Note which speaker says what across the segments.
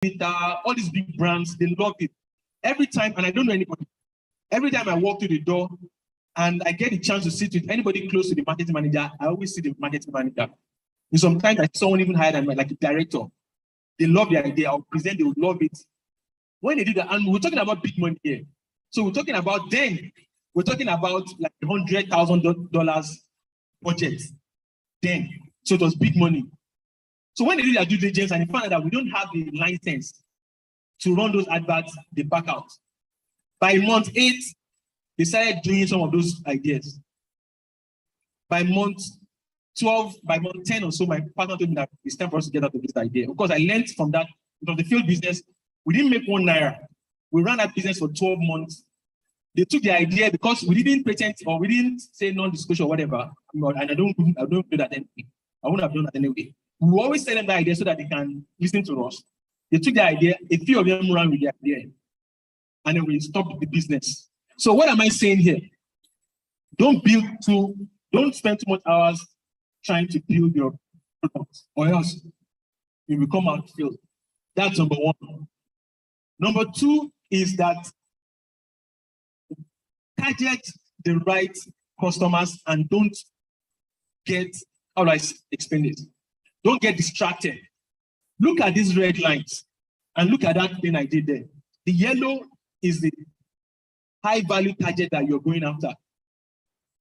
Speaker 1: all these big brands, they love it. Every time, and I don't know anybody, every time I walk through the door and I get a chance to sit with anybody close to the marketing manager, I always see the marketing manager. And sometimes I see someone even higher than like a director. They love the idea. I'll present, they would love it. When they do that, and we're talking about big money here. So we're talking about we're talking about like $100,000 budget then. So it was big money. So when they do their due diligence and they found out that we don't have the license to run those adverts, they back out. By month 8, they started doing some of those ideas. By month 12, by month 10 or so, my partner told me that it's time for us to get out of this idea. Of course, I learned from that. It was the field business. We didn't make $1. We ran that business for 12 months. They took the idea because we didn't patent or we didn't say non-disclosure or whatever. And I don't do that anyway. I wouldn't have done that anyway. We always tell them the idea so that they can listen to us. They took the idea, a few of them ran with the idea, and then we stopped the business. So what am I saying here? Don't spend too much hours trying to build your product, or else you become outfield. That's number 1. Number 2 is that target the right customers and don't get, how do I explain it? Don't get distracted. Look at these red lines and look at that thing I did there. The yellow is the high value target that you're going after.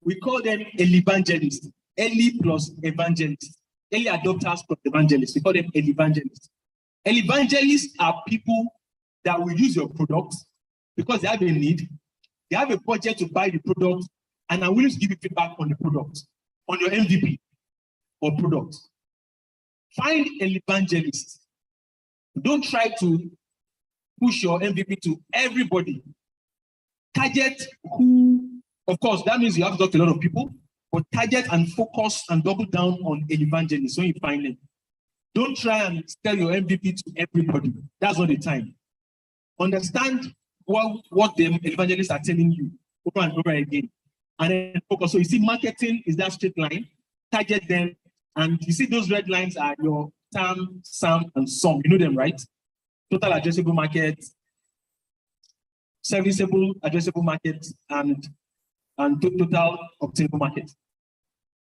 Speaker 1: We call them evangelists. Early plus evangelists. Early adopters plus evangelists. We call them evangelists. Evangelists are people that will use your product because they have a need. They have a budget to buy the product and are willing to give you feedback on the product, on your MVP or product. Find an evangelist. Don't try to push your MVP to everybody. Target who, of course, that means you have to talk to a lot of people, but target and focus and double down on an evangelist when you find them. Don't try and sell your MVP to everybody. That's not the time. Understand what the evangelists are telling you over and over again. And then focus. So you see, marketing is that straight line. Target them. And you see those red lines are your TAM, SAM, and SUM. You know them, right? Total addressable market, serviceable addressable market, and total obtainable market.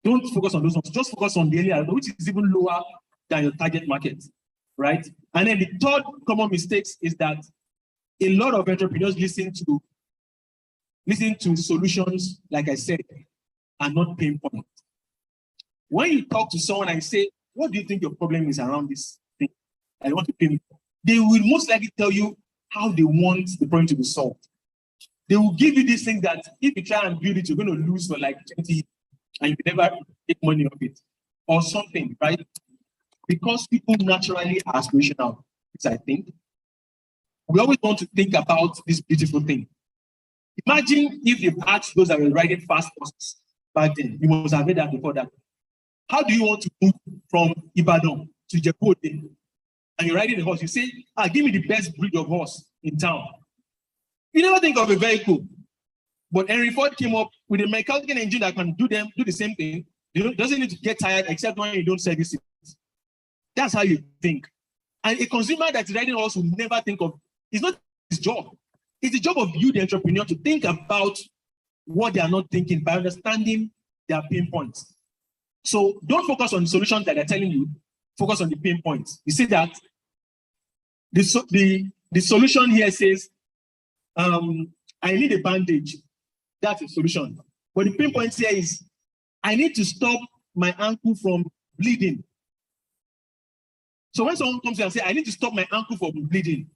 Speaker 1: Don't focus on those ones. Just focus on the area, which is even lower than your target market, right? And then the third common mistake is that a lot of entrepreneurs listen to solutions, like I said, and not pain points. When you talk to someone and say, what do you think your problem is around this thing? I want to pay. They will most likely tell you how they want the problem to be solved. They will give you this thing that if you try and build it, you're going to lose for like 20 years and you can never make money off it or something, right? Because people naturally are aspirational, which I think. We always want to think about this beautiful thing. Imagine if they've asked those that were riding fast horses back then. You must have heard that before that. How do you want to move from Ibadan to Jepode? And you're riding a horse. You say, give me the best breed of horse in town. You never think of a vehicle. But Henry Ford came up with a mechanical engine that can do the same thing. It doesn't need to get tired except when you don't service it. That's how you think. And a consumer that's riding a horse will never think of, it's not his job. It's the job of you, the entrepreneur, to think about what they are not thinking by understanding their pain points. So don't focus on the solutions that they're telling you, focus on the pain points. You see that the solution here says, I need a bandage. That's a solution. But the pain point here is, I need to stop my ankle from bleeding. So when someone comes here and says, I need to stop my ankle from bleeding,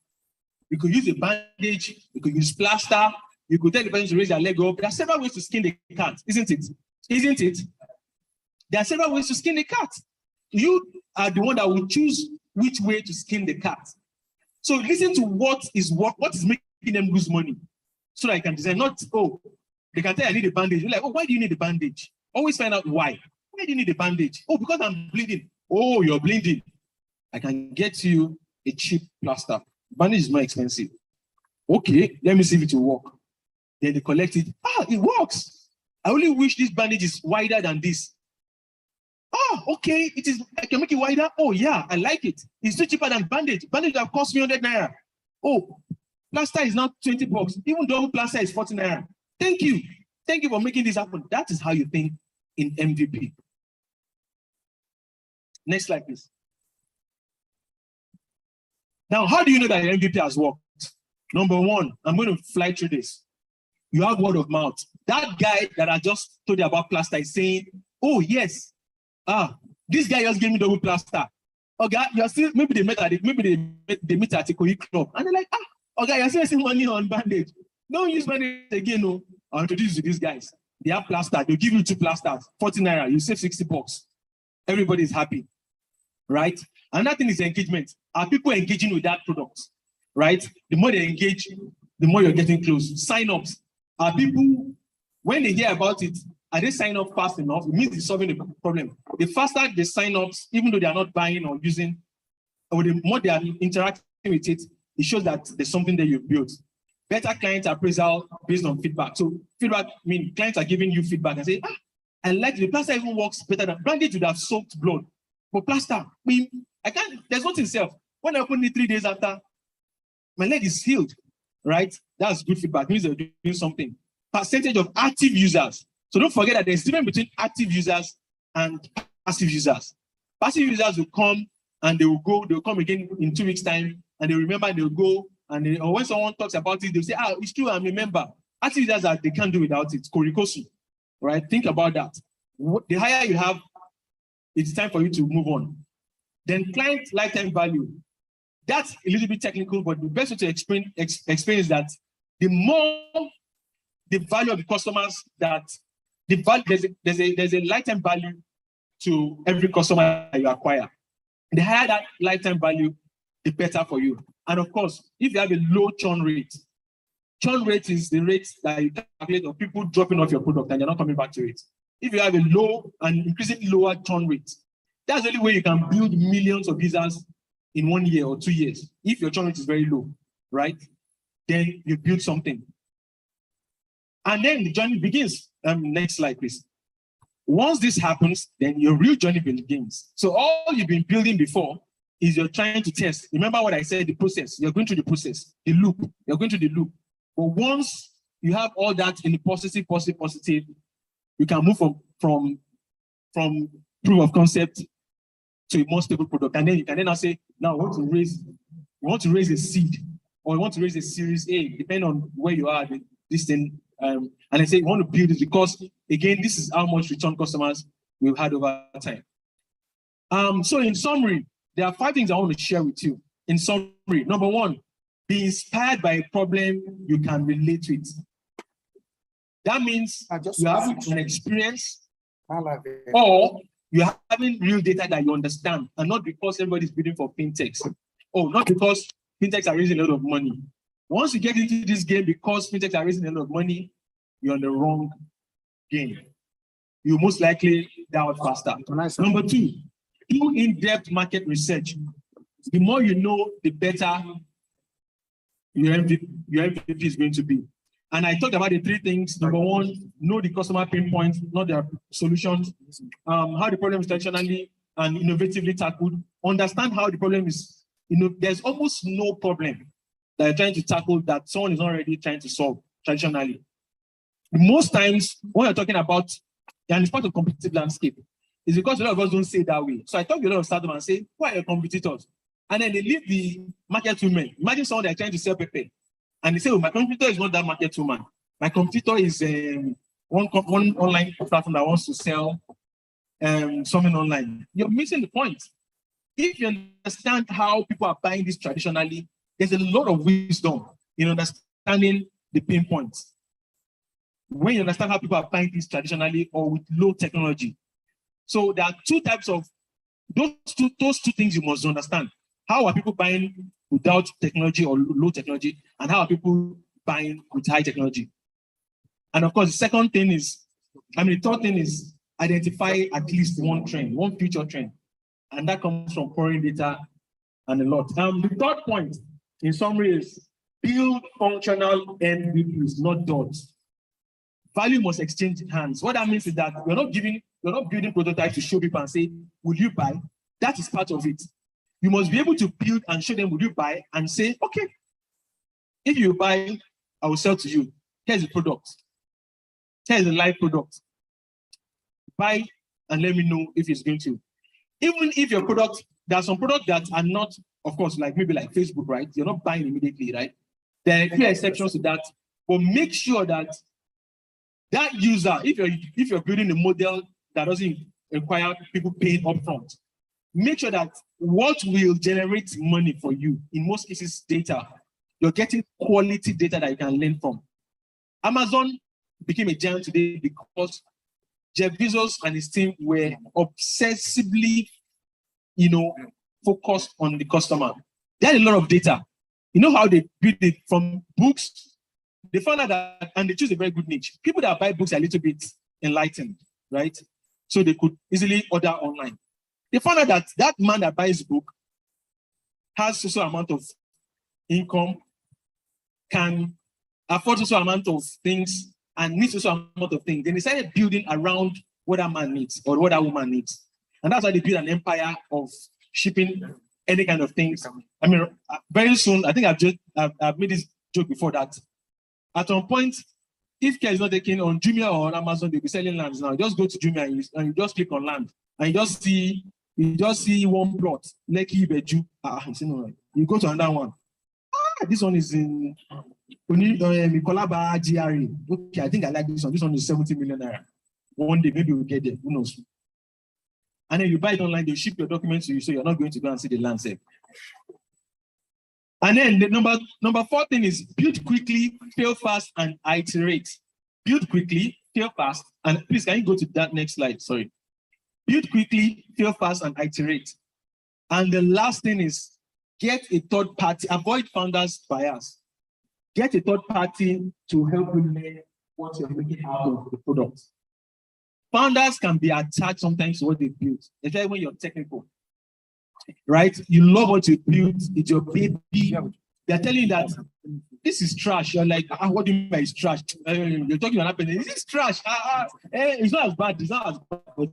Speaker 1: you could use a bandage, you could use plaster, you could tell the person to raise their leg up. There are several ways to skin the cat, isn't it? Isn't it? There are several ways to skin the cat. You are the one that will choose which way to skin the cat. So listen to what is making them lose money, so that you can design. Not, they can tell I need a bandage. You're like, why do you need a bandage? Always find out why. Why do you need a bandage? Because I'm bleeding. You're bleeding. I can get you a cheap plaster. Bandage is more expensive. Okay, let me see if it will work. Then they collect it. It works. I only wish this bandage is wider than this. Oh, okay, I can make it wider. Oh yeah, I like it. It's still cheaper than bandage. Bandage that cost me 100 naira. Oh, plaster is now 20 bucks. Even double plaster is 40 naira. Thank you. Thank you for making this happen. That is how you think in MVP. Next slide, please. Now, how do you know that your MVP has worked? Number one, I'm going to fly through this. You have word of mouth. That guy that I just told you about plaster is saying, oh, yes, this guy just gave me double plaster. Okay, you're still, maybe they met at a Ikoyi club. And they're like, okay, you're still wasting money on bandage. Don't use bandage again, no. I'll introduce you to these guys. They have plaster. They'll give you 2 plasters, 40 naira. You save 60 bucks. Everybody's happy, right? Another thing is engagement. Are people engaging with that product, right? The more they engage, the more you're getting close. Sign-ups. Are people, when they hear about it, are they sign up fast enough? It means it's solving the problem. The faster they sign up, even though they are not buying or using, or the more they are interacting with it, it shows that there's something that you've built. Better client appraisal based on feedback. So feedback means clients are giving you feedback and say, I like the plaster even works better than bandage would have soaked blood. For plaster, I can't, there's nothing self. When I open it 3 days after, my leg is healed, right? That's good feedback. It means they're doing something. Percentage of active users. So don't forget that there's a difference between active users and passive users. Passive users will come and they will go, they'll come again in 2 weeks' time, and they remember, they'll go, and or when someone talks about it, they'll say, it's true, I remember. Active users they can't do without it. Korikosu, right? Think about that. The higher you have, it's time for you to move on. Then client lifetime value. That's a little bit technical, but the best way to explain is that the more the value of the customers that there's a lifetime value to every customer that you acquire. The higher that lifetime value, the better for you. And of course, if you have a low churn rate is the rate that you calculate of people dropping off your product and you're not coming back to it. If you have a low and increasingly lower churn rate, that's the only way you can build millions of users in 1 year or 2 years. If your churn rate is very low, right? Then you build something. And then the journey begins. Next slide, please. Once this happens, then your real journey begins. So all you've been building before is you're trying to test. Remember what I said, the process. You're going through the process, the loop. You're going through the loop. But once you have all that in the positive, you can move from proof of concept to a more stable product. And then you can then say, now we want to raise a seed, or we want to raise a series A, depending on where you are, this thing. And I say, we want to build it because, again, this is how much return customers we've had over time. So in summary, there are 5 things I want to share with you. In summary, number 1, be inspired by a problem you can relate to it. That means you're having an experience, or you're having real data that you understand, and not because everybody's bidding for fintechs. Oh, not because fintechs are raising a lot of money. Once you get into this game because fintechs are raising a lot of money, you're on the wrong game. You most likely die out faster. Number 2, do in-depth market research. The more you know, the better your MVP is going to be. And I talked about the 3 things. Number 1, know the customer pain points, not their solutions. How the problem is traditionally and innovatively tackled. Understand how the problem is. There's almost no problem that you're trying to tackle that someone is already trying to solve traditionally. Most times, when you're talking about, and it's part of competitive landscape, is because a lot of us don't say it that way. So I talk to a lot of startups and say, who are your competitors? And then they leave the market women. Imagine someone that's trying to sell paper. And they say, oh, my competitor is not that market woman. My competitor is one online platform that wants to sell something online. You're missing the point. If you understand how people are buying this traditionally, there's a lot of wisdom in understanding the pain points. When you understand how people are buying this traditionally or with low technology. So there are 2 types of, those two things you must understand. How are people buying without technology or low technology, and how are people buying with high technology? And of course, the third thing is identify at least one trend, one future trend. And that comes from pouring data and a lot. The 3rd point, in summary, is build functional MVPs, not dots. Value must exchange hands. What that means is that you're You're not building prototypes to show people and say, will you buy? That is part of it. You must be able to build and show them, will you buy? And say, okay, if you buy, I will sell to you. Here's the product. Here's the live product. Buy and let me know if it's going to. Even if your product, there are some products that are not, of course, like maybe like Facebook, right? You're not buying immediately, right? There are clear exceptions to that, but make sure that that user, if you're building a model that doesn't require people paying upfront, make sure that what will generate money for you, in most cases, data, you're getting quality data that you can learn from. Amazon became a giant today because Jeff Bezos and his team were obsessively, focused on the customer. They had a lot of data. You know how they build it from books? They found out that, and they choose a very good niche. People that buy books are a little bit enlightened, right? So they could easily order online. They found out that that man that buys book has a certain amount of income, can afford a certain amount of things, and needs a certain amount of things. Then they started building around what that man needs or what that woman needs. And that's why they built an empire of shipping any kind of things. I mean, very soon, I think I've made this joke before that. At one point, if care is not taken on Jumia or on Amazon, they'll be selling lands now. Just go to Jumia and you just click on land. And you just see one plot, Lekki Beju. You go to another one. This one is in Mikolaba GRE. Okay, I think I like this one. This one is 70 million naira. One day, maybe we'll get there. Who knows? And then you buy it online, they ship your documents to you, so you're not going to go and see the land sale. And then the number 4 thing is build quickly, fail fast, and iterate. Build quickly, fail fast, and please, can you go to that next slide? Sorry. Build quickly, fail fast, and iterate. And the last thing is get a third party, avoid founders' bias. Get a third party to help you learn what you're making out of the product. Founders can be attached sometimes to what they build, especially when you're technical, right? You love what you build, it's your baby. They're telling you that this is trash. You're like, what do you mean by it's trash? You're talking about happening. This is trash. It's not as bad. It's not as bad.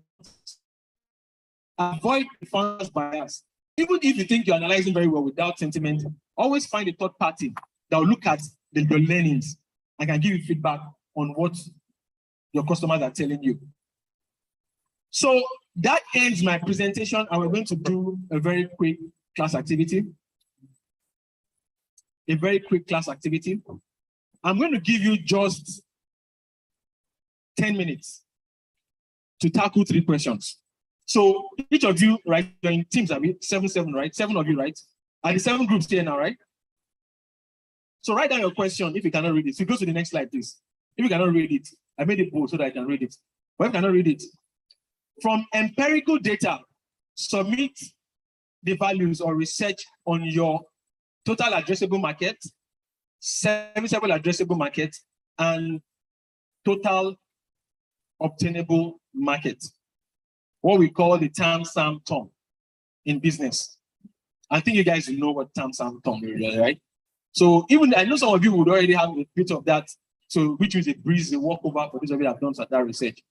Speaker 1: Avoid the founders' bias. Even if you think you're analyzing very well without sentiment, always find a third party that will look at your learnings and can give you feedback on what your customers are telling you. So that ends my presentation, and we're going to do a very quick class activity. A very quick class activity. I'm going to give you just 10 minutes to tackle 3 questions. So each of you, right, you're in teams, I mean, 7, right? 7 of you, right? Are the 7 groups here now, right? So write down your question if you cannot read it. So go to the next slide, please. If you cannot read it, I made it bold so that I can read it. But if you cannot read it, from empirical data, submit the values or research on your total addressable market, serviceable addressable market, and total obtainable market. What we call the TAM-SAM-TOM in business. I think you guys know what TAM-SAM-TOM is, right? So even I know some of you would already have a bit of that. So which is a breeze, a walkover for those of you that have done that research.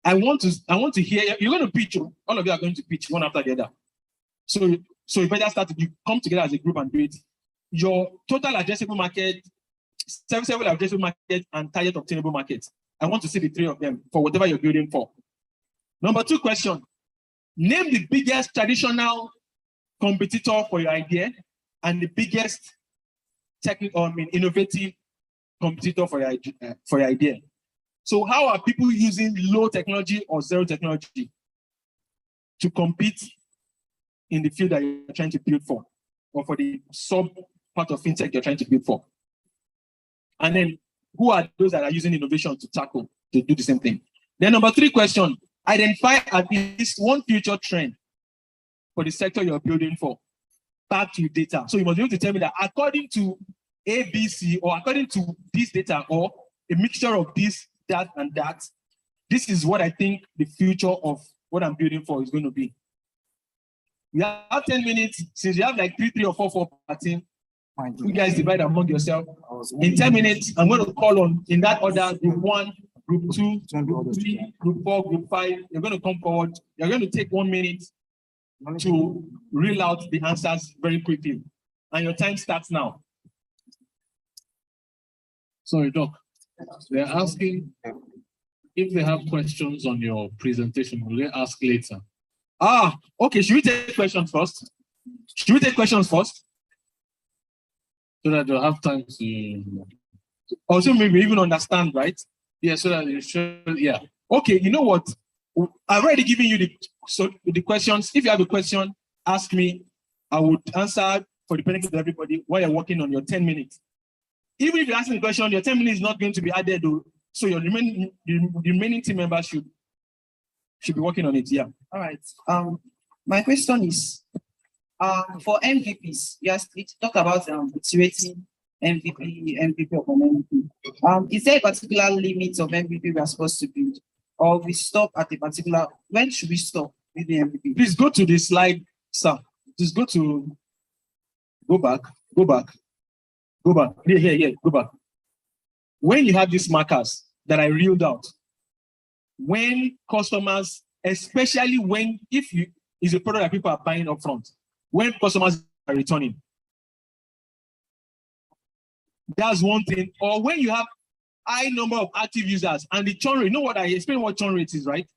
Speaker 1: I want to hear, you're going to pitch, all of you are going to pitch one after the other. So you better start, you come together as a group and do it. Your total addressable market, serviceable addressable market, and target obtainable market. I want to see the 3 of them for whatever you're building for. Number 2 question, name the biggest traditional competitor for your idea and the biggest technical, innovative competitor for your idea. So how are people using low technology or zero technology to compete in the field that you're trying to build for, or for the sub part of fintech you're trying to build for? And then who are those that are using innovation to tackle, to do the same thing? Then number 3 question, identify at least one future trend for the sector you're building for, backed with data. So you must be able to tell me that according to ABC, or according to this data, or a mixture of this, that, and that, this is what I think the future of what I'm building for is going to be. We have 10 minutes. Since you have like 3 or 4 per team, you guys divide among yourself. In 10 minutes, I'm going to call on, in that order, the 1, group 2, group 3, group 4, group 5. You're going to come forward. You're going to take 1 minute to reel out the answers very quickly. And your time starts now.
Speaker 2: Sorry, Doc. They're asking if they have questions on your presentation, will they ask later?
Speaker 1: Ah, okay. Should we take questions first? Should we take questions first?
Speaker 2: So that they'll have time to...
Speaker 1: Also, maybe even understand, right?
Speaker 2: Yeah, so that you should, yeah.
Speaker 1: Okay, you know what? I've already given you the questions. If you have a question, ask me. I would answer for the benefit of everybody while you're working on your 10 minutes. Even if you're asking a question, your 10 minutes is not going to be added, though. So your remaining team members should be working on it. Yeah.
Speaker 3: All right. My question is, for MVPs, yes, let's talk about iterating MVP upon MVP. Is there a particular limit of MVP we are supposed to build, or we stop at a particular? When should we stop building MVP?
Speaker 1: Please go to the slide, sir. Just go back. Yeah, go back. When you have these markers that I reeled out, when customers, especially when, it's a product that people are buying up front, when customers are returning, that's one thing. Or when you have high number of active users and the churn rate, you know what I explain what churn rate is, right?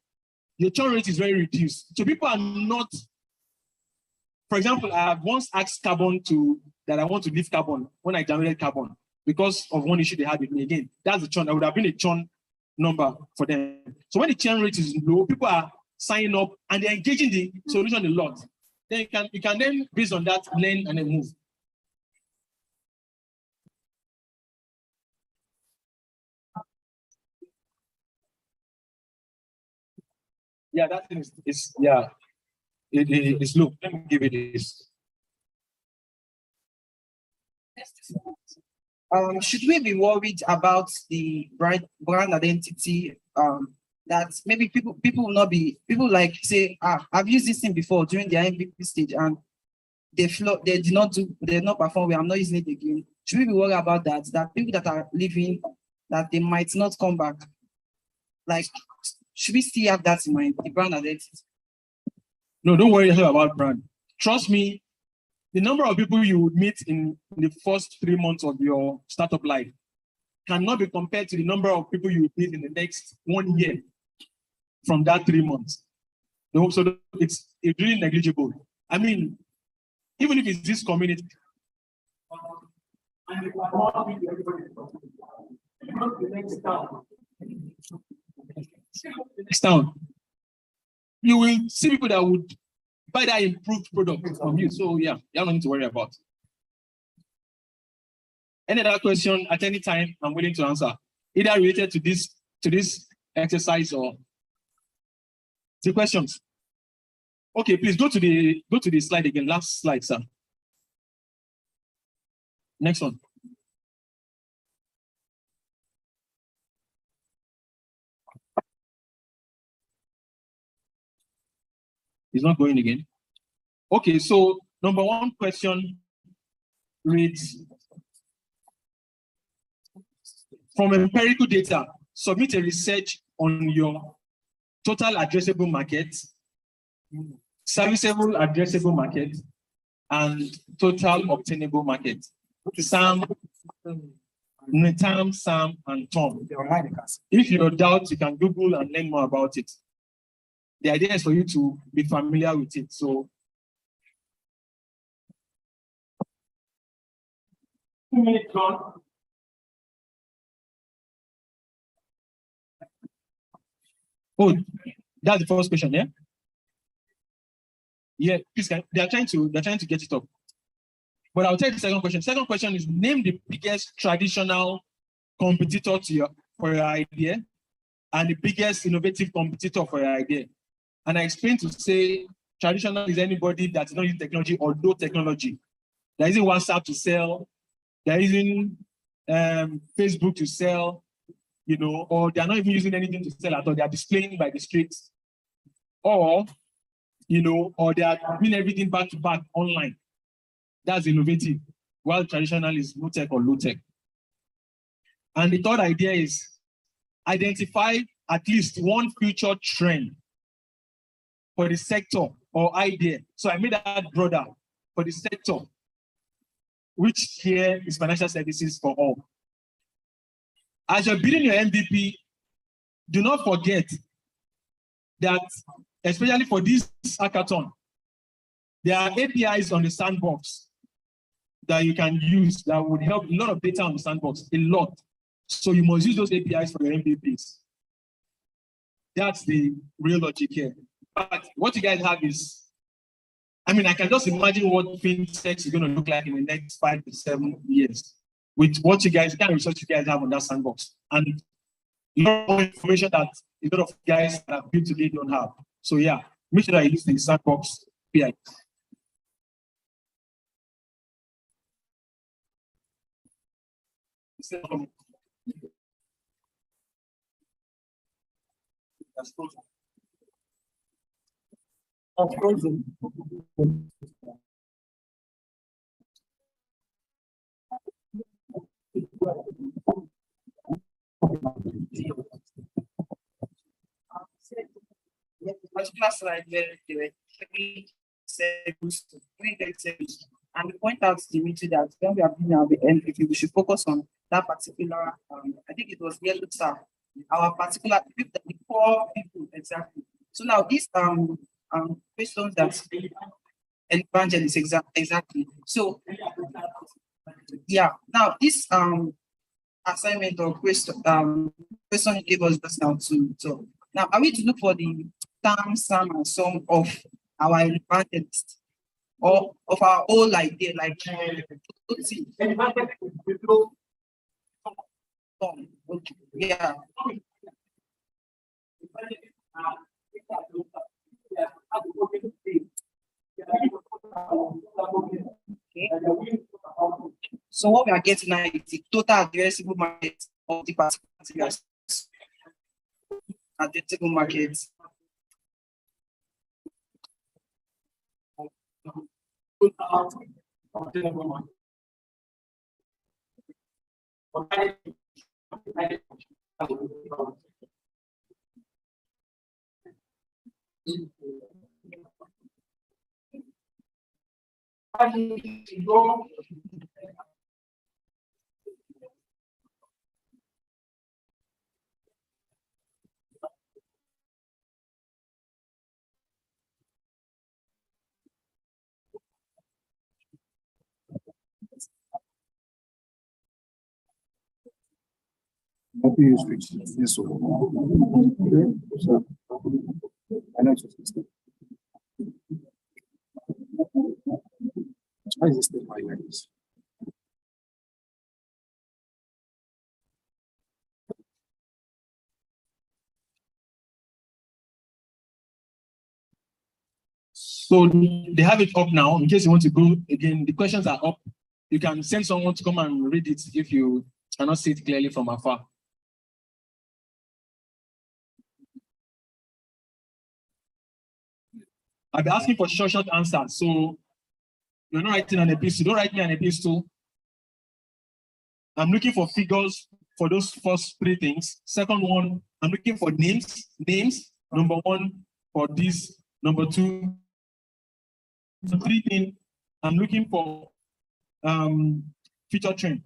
Speaker 1: Your churn rate is very reduced. So people are not, for example, I have once asked Carbon that I want to leave Carbon when I downloaded Carbon because of one issue they had with me. Again, that's the churn. That would have been a churn number for them. So when the churn rate is low, people are signing up and they're engaging the solution a lot. Then you can then, based on that, learn and then move. Yeah, that thing is yeah. It's low. Let me give it this.
Speaker 3: Should we be worried about the brand identity? That maybe people will not be, people like say, I've used this thing before during the MVP stage and they did not perform well, I'm not using it again. Should we be worried about that? That people that are leaving, that they might not come back? Like, should we still have that in mind, the brand identity?
Speaker 1: No, don't worry about brand. Trust me, the number of people you would meet in the first 3 months of your startup life cannot be compared to the number of people you would meet in the next 1 year from that 3 months. So it's really negligible. I mean, even if it's this community, next town, you will see people that would buy that improved product from you. So yeah, you have nothing to worry about. Any other question at any time, I'm willing to answer, either related to this exercise or the questions. Okay, please go to the slide again. Last slide, sir. Next one. It's not going again. Okay, so number 1 question reads, from empirical data, submit a research on your total addressable market, serviceable addressable market, and total obtainable market. Sam, Netam, Sam, and Tom. If you're doubt, you can Google and learn more about it. The idea is for you to be familiar with it. So, 2 minutes gone. Oh, that's the first question, yeah? Yeah, please, they're trying to get it up. But I'll take the second question. Second question is, name the biggest traditional competitor for your idea and the biggest innovative competitor for your idea. And I explained to say traditional is anybody that's not using technology or no technology. They're using WhatsApp to sell, they're using Facebook to sell, you know, or they're not even using anything to sell at all. They are displaying by the streets. Or, you know, or they are doing everything back to back online. That's innovative, while traditional is no tech or low tech. And the third idea is identify at least one future trend for the sector or idea. So I made that broader for the sector, which here is financial services for all. As you're building your MVP, do not forget that, especially for this hackathon, there are APIs on the sandbox that you can use that would help a lot of data on the sandbox, a lot. So you must use those APIs for your MVPs. That's the real logic here. But what you guys have is, I mean, I can just imagine what fintech is going to look like in the next 5 to 7 years with what you guys, kind of research you guys have on that sandbox. And a lot more information that a lot of guys that have built today don't have. So yeah, make sure that you use the sandbox API.
Speaker 3: Particular slide where they were and we point out to Dimitri that when we are building our MVP, we should focus on that particular, I think it was yellow star, our particular people, the core people, exactly. So now these questions that evangelist exactly. So yeah, now this assignment or question you gave us just now to now are we to look for the sum and sum of our evangelist or of our whole idea, like yeah. Okay. So what we are getting now is the total addressable market of the particular addressable market.
Speaker 4: Why is this thing like this?
Speaker 1: So they have it up now. In case you want to go again, the questions are up. You can send someone to come and read it if you cannot see it clearly from afar. I'll be asking for short answers. So you're not writing an epistle. Don't write me an epistle. I'm looking for figures for those first 3 things. Second one, I'm looking for names. Number 1 for this. Number 2. So 3 things. I'm looking for feature trend.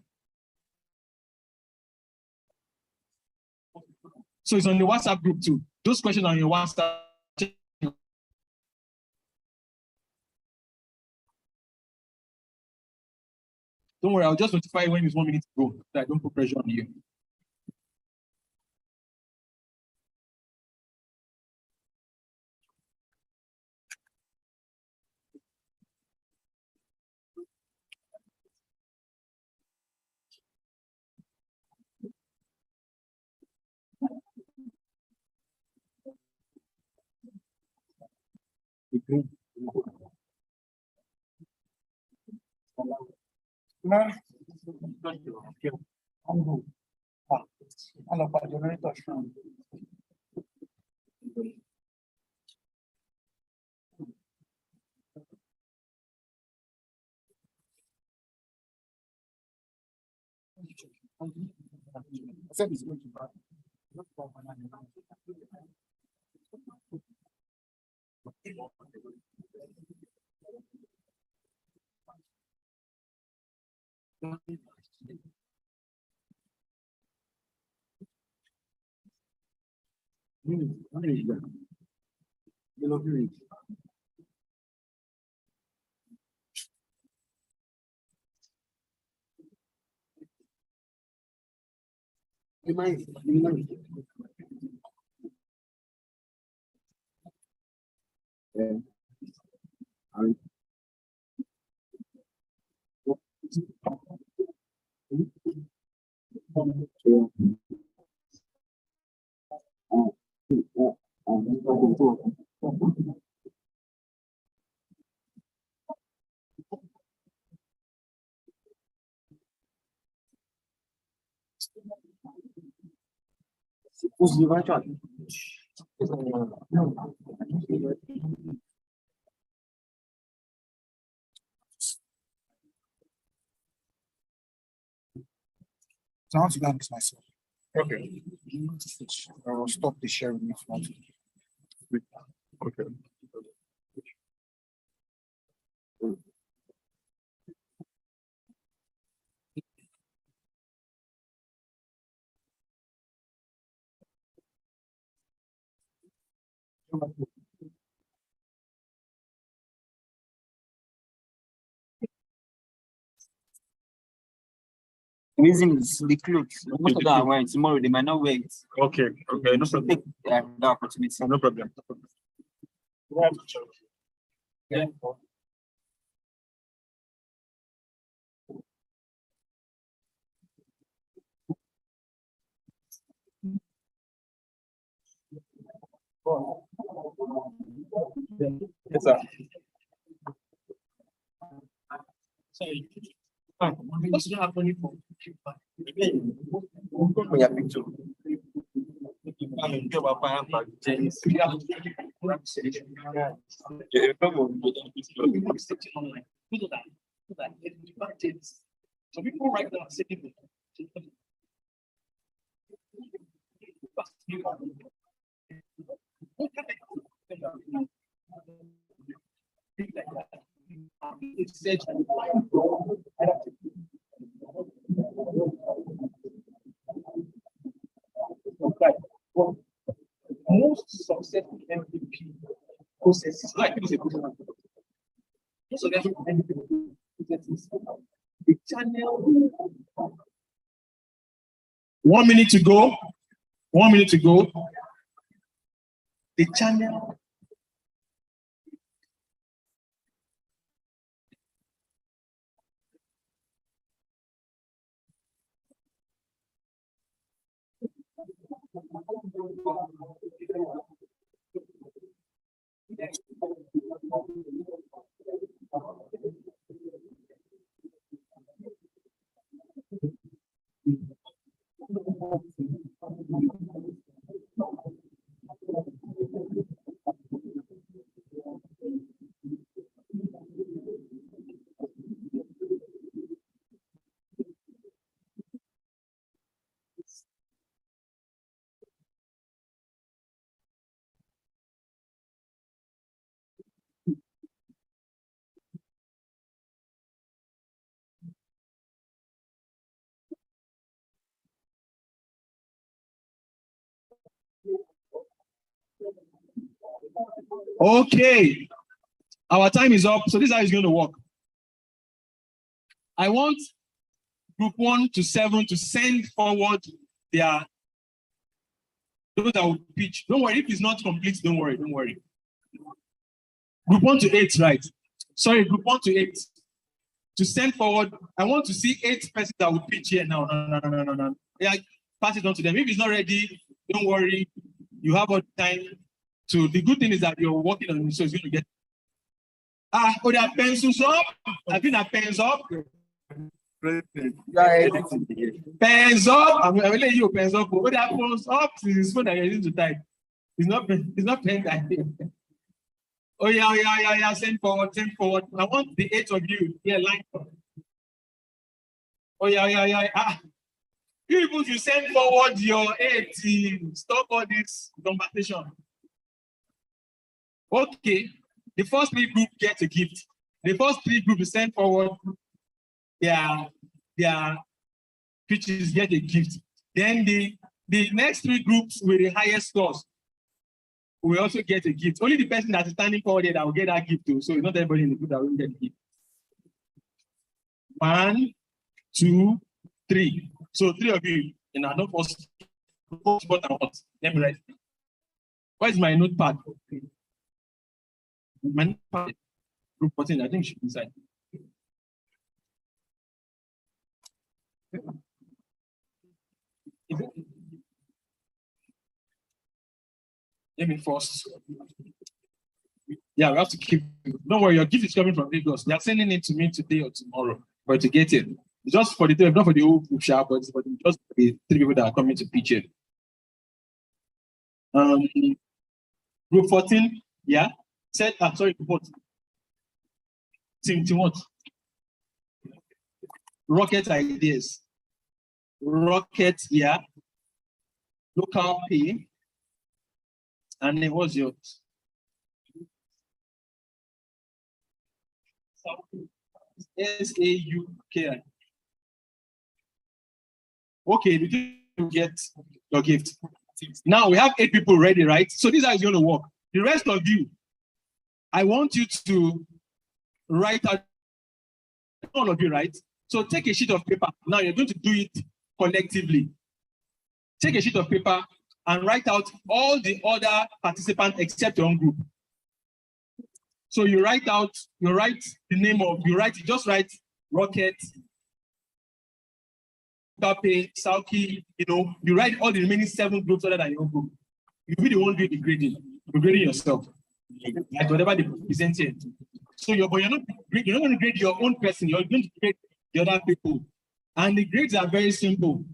Speaker 1: So it's on the WhatsApp group too. Those questions are on your WhatsApp. Don't worry, I'll just notify when it's 1 minute to go, so I don't put pressure on you.
Speaker 4: I said it's going to So I want to go and mix myself.
Speaker 1: Okay.
Speaker 4: I will stop the sharing if not.
Speaker 1: Okay.
Speaker 5: Reason is the clothes. Most of them are wearing tomorrow, they might not wear it.
Speaker 1: Okay. Okay. No
Speaker 5: So
Speaker 1: problem.
Speaker 5: take the opportunity.
Speaker 1: No problem.
Speaker 5: Yeah.
Speaker 1: Yes, sir.
Speaker 2: What's not happening for so people right now are sitting most successful MVP processes, like this, most of them MVP processes, the channel.
Speaker 1: 1 minute to go. 1 minute to go. The channel. Okay, our time is up. So this is how it's going to work. I want group 1 to 7 to send forward their those that will pitch. Don't worry, if it's not complete, don't worry. Group 1 to 8, right? Sorry, group 1 to 8. To send forward, I want to see 8 persons that will pitch here now. No. Yeah, pass it on to them. If it's not ready, don't worry. You have all time. So the good thing is that you're working on it, so it's going to get. There are pencils up. I think that pens up. Pens up. I'm letting you pens up. But that phones up. It's phone that you're using to type. It's not pen type. Oh yeah. Send forward. I want the 8 of you. Yeah, line up. Oh yeah. You people should send forward your team. Stop all this conversation. Okay, the first 3 groups get a gift. The first 3 groups send forward their pitches, get a gift. Then the next 3 groups with the highest scores will also get a gift. Only the person that is standing forward there that will get that gift too. So it's not everybody in the group that will get the gift. 1, 2, 3. So 3 of you, and I don't post what I want. Let me write. Where's my notepad? My notepad. Group 14, I think it should be inside. Let me first. Yeah, we have to keep. Don't worry, your gift is coming from Lagos. They are sending it to me today or tomorrow, but to get it. It's just for the 3, not for the whole group shop, but just for the 3 people that are coming to pitch it. Group 14, yeah. Said, sorry, group 14. Team what? Rocket ideas. Rocket, yeah. Local pay. And it was yours. SAUKI. Okay, did you get your gift? Now we have 8 people ready, right? So this is how it's going to work. The rest of you, I want you to write out, all of you, right? So take a sheet of paper. Now you're going to do it collectively. Take a sheet of paper and write out all the other participants except your own group. So you write the name of, just write Rocket, Pay, Sauki, you write all the remaining 7 groups other than your group. You'll be the one doing the grading. You're grading yourself. Like whatever they present here. So you're not going to grade your own person, you're going to grade the other people. And the grades are very simple.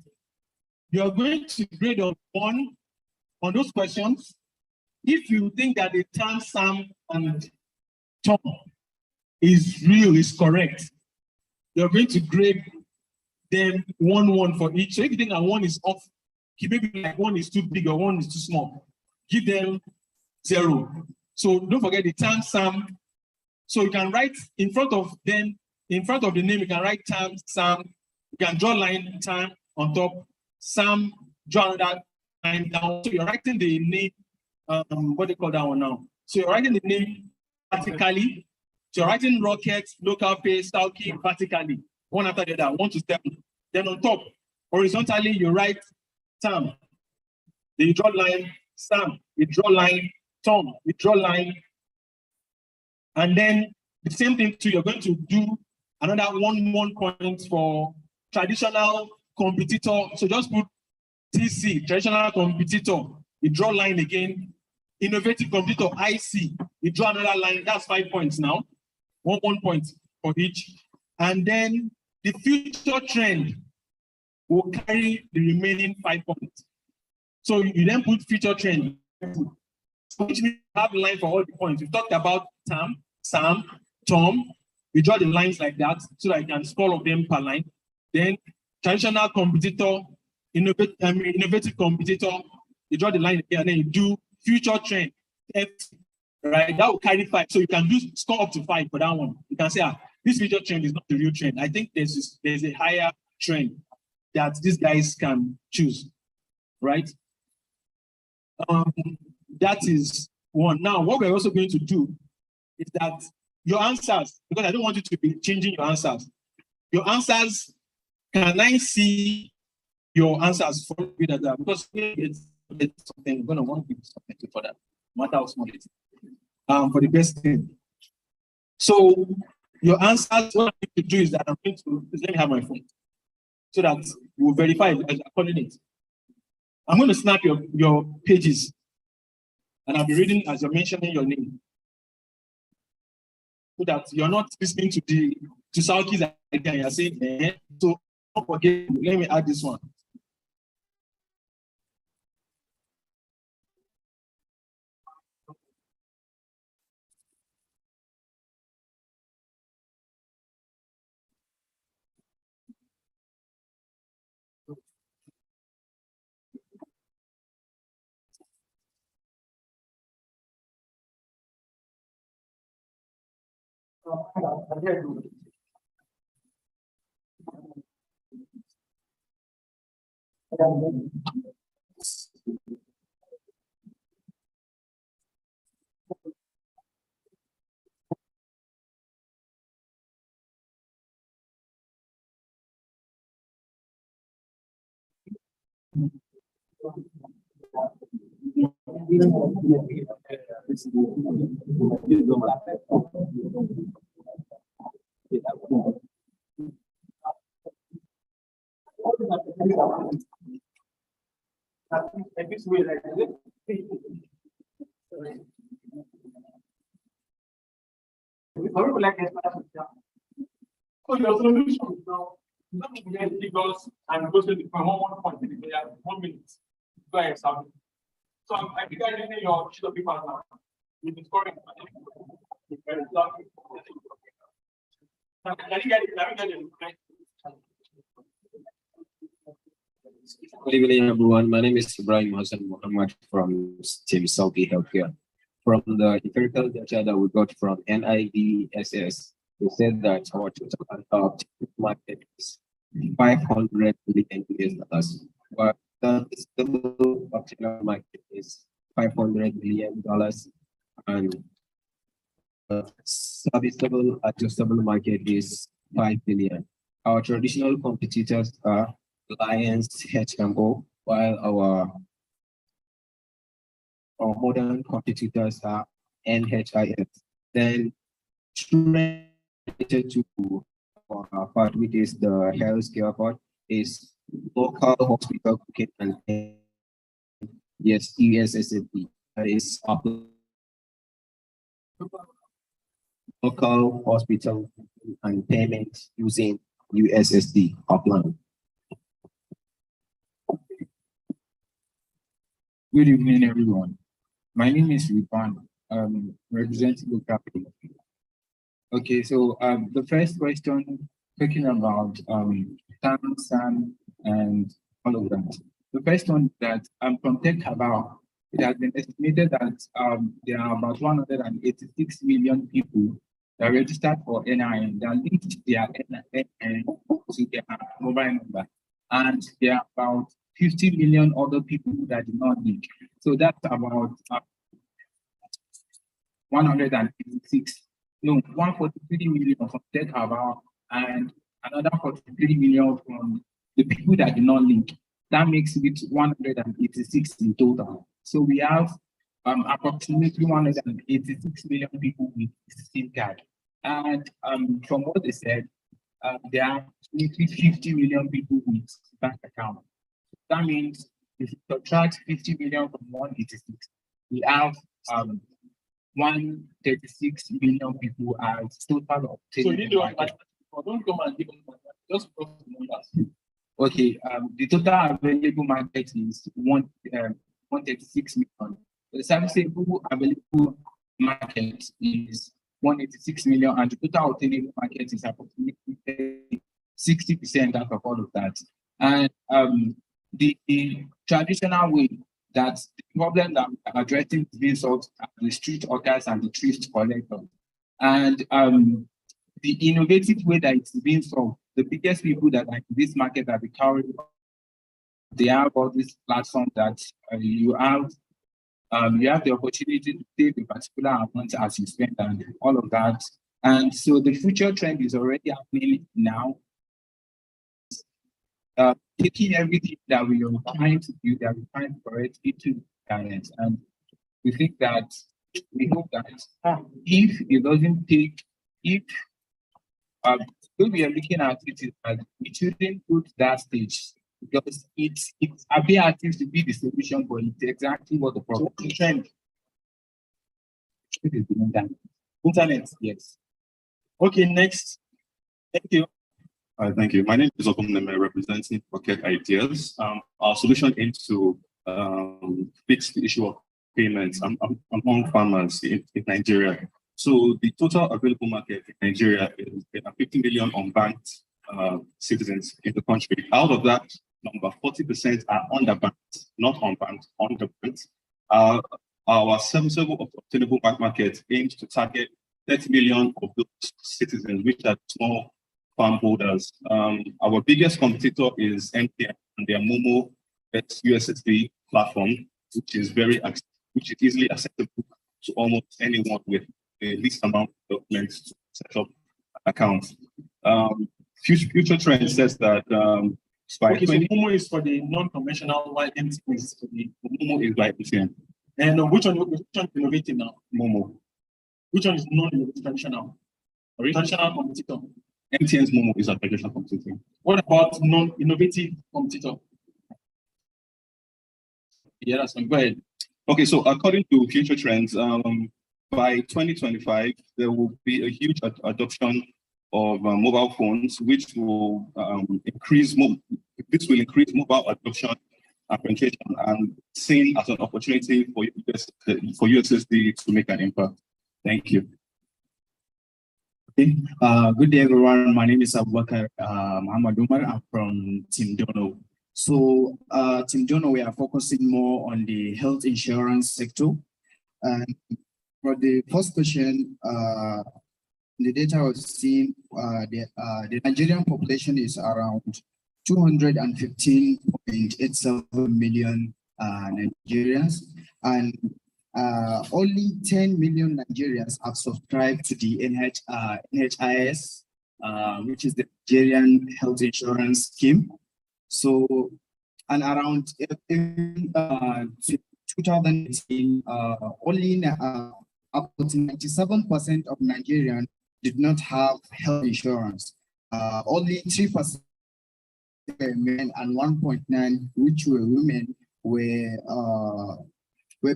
Speaker 1: You're going to grade on 1 on those questions. If you think that the term Sam and Tom is real, is correct, you're going to grade them 1 for each. So if you think that 1 is off, maybe like 1 is too big or 1 is too small, give them 0. So don't forget the term Sam. So you can write in front of them, in front of the name, you can write term Sam. You can draw line term on top, Sam, draw another line down. So you're writing the name, what do you call that one now? So you're writing the name vertically. So you're writing Rocket, Local Pay, Stalky vertically, 1 after the other, 1 to 7. Then on top, horizontally, you write Sam. Then you draw line, Sam, you draw line, Tom, you draw line. And then the same thing too, you're going to do another 1 point for traditional competitor. So just put TC, traditional competitor. You draw line again. Innovative competitor, IC. You draw another line. That's 5 points now. 1 point for each. And then the future trend will carry the remaining 5 points. So you then put future trend. So which means you have a line for all the points. We talked about Tam, Sam, Tom. We draw the lines like that so that you can score all of them per line. Then traditional competitor, innovative competitor, you draw the line here and then you do future trend, right? That will carry 5. So you can do score up to 5 for that one. You can say, this future trend is not the real trend. I think there's a higher trend that these guys can choose, right? That is one. Now, what we're also going to do is that your answers, because I don't want you to be changing your answers. Your answers, can I see your answers for that? Because it's something, we're going to want to give something for that, no matter how small it is, for the best thing. So your answers, what I'm going to do is that I'm going to, let me have my phone, so that you will verify as you're calling it. I'm going to snap your pages, and I'll be reading as you're mentioning your name, so that you're not listening to Sauki's idea and you're saying, so don't forget, let me add this one. So your solution now, let me get figures and go to the one point in the 1 minute. Go ahead, Sam. So I think I didn't your sheet of paper now. With the scoring. Can you get it? Let me get it.
Speaker 6: Good evening, everyone. My name is Ibrahim Hassan Muhammad from Team Saudi Healthcare. From the empirical data that we got from NIDSS, they said that our total untapped market is $500 billion US, but the stable optional market is $500 million, and the serviceable adjustable market is $5 billion. Our traditional competitors are Lions, HMO, while our modern competitors are NHIS. Then related to our part, which is the healthcare part, is local hospital booking and yes, USSFP. That is local hospital and payment using USSD upline.
Speaker 7: Good evening, everyone. My name is Ripan, representing the capital. Okay, so the first question, talking about SAM and all of that. The first one that from Tech About, it has been estimated that there are about 186 million people that registered for NIN that linked their NIN to their mobile number, and there are about 50 million other people that did not link. So that's about 143 million from Tech About, and another 43 million from the people that did not link. That makes it 186 in total. So we have approximately 186 million people with SIM card. And from what they said, there are maybe 50 million people with bank account. That means if you subtract 50 million from 186, we have 136 million people as total of.
Speaker 1: So you need to don't come and give them just numbers.
Speaker 7: Okay, the total available market is 136 million. The serviceable available market is 186 million, and the total obtainable market is approximately 60% out of all of that. And the traditional way that the problem that we're addressing is being solved are the street workers and the thrift collectors. And the innovative way that it's being solved, the biggest people that are in this market are the current. They have all these platforms that you have the opportunity to save a particular amount as you spend and all of that. And so the future trend is already happening now. Taking everything that we are trying to do, that we find correct into guidance. And we think that, we hope that if it doesn't take, if we are looking at it, is that we shouldn't go to that stage, because it's appears to be the solution, but it's exactly what the problem is. Trend. It is the internet.
Speaker 1: Internet,
Speaker 7: Yes.
Speaker 1: Okay, next. Thank you.
Speaker 8: Thank you. My name is Okumneme, representing Pocket Ideas. Our solution aims to fix the issue of payments among farmers in Nigeria. So the total available market in Nigeria is 50 million unbanked citizens in the country. Out of that number, 40% are underbanked, not unbanked, underbanked. Our serviceable obtainable bank market aims to target 30 million of those citizens, which are small farm holders. Our biggest competitor is MTN and their Momo USSD platform, which is easily accessible to almost anyone with the least amount of documents to set up accounts. Future trend says that by
Speaker 1: Okay, so Momo is for the non-conventional, while MTN is for the
Speaker 8: Momo is by MTN.
Speaker 1: And which one is innovative now?
Speaker 8: Momo.
Speaker 1: Which one is non-traditional? Traditional competitor.
Speaker 8: MTN's Momo is a traditional competitor.
Speaker 1: What about non-innovative competitor?
Speaker 2: Yeah, that's fine. Go ahead.
Speaker 8: Okay, so according to future trends, by 2025, there will be a huge adoption of mobile phones, which will increase mobile adoption and penetration, and seen as an opportunity for USSD to make an impact. Thank you.
Speaker 9: Okay. Good day, everyone. My name is Abubakar Muhammad Umar. I'm from Team Dono. So, Team Dono, we are focusing more on the health insurance sector. And for the first question, the data was seen, the Nigerian population is around 215.87 million Nigerians, and only 10 million Nigerians have subscribed to the NHIS, which is the Nigerian Health Insurance Scheme. So, and around 2018, only about 97% of Nigerians did not have health insurance. Only 3% men and 1.9%, which were women, were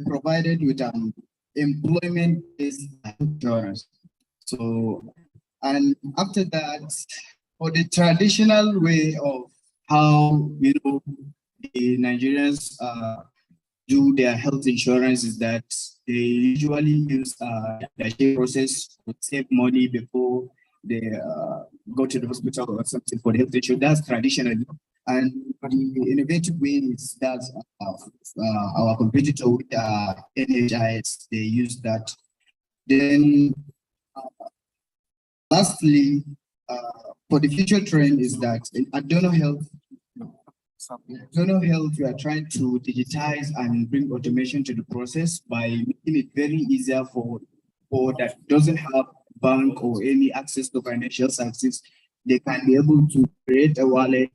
Speaker 9: provided with an employment-based insurance. So, and after that, for the traditional way of how the Nigerians do their health insurance is that they usually use the process to save money before they go to the hospital or something for the health insurance. That's traditional. And the innovative way is that our competitor with NHIS, they use that. Then lastly, for the future trend is that at Dono Health, we are trying to digitize and bring automation to the process by making it very easier for that doesn't have bank or any access to financial services. They can be able to create a wallet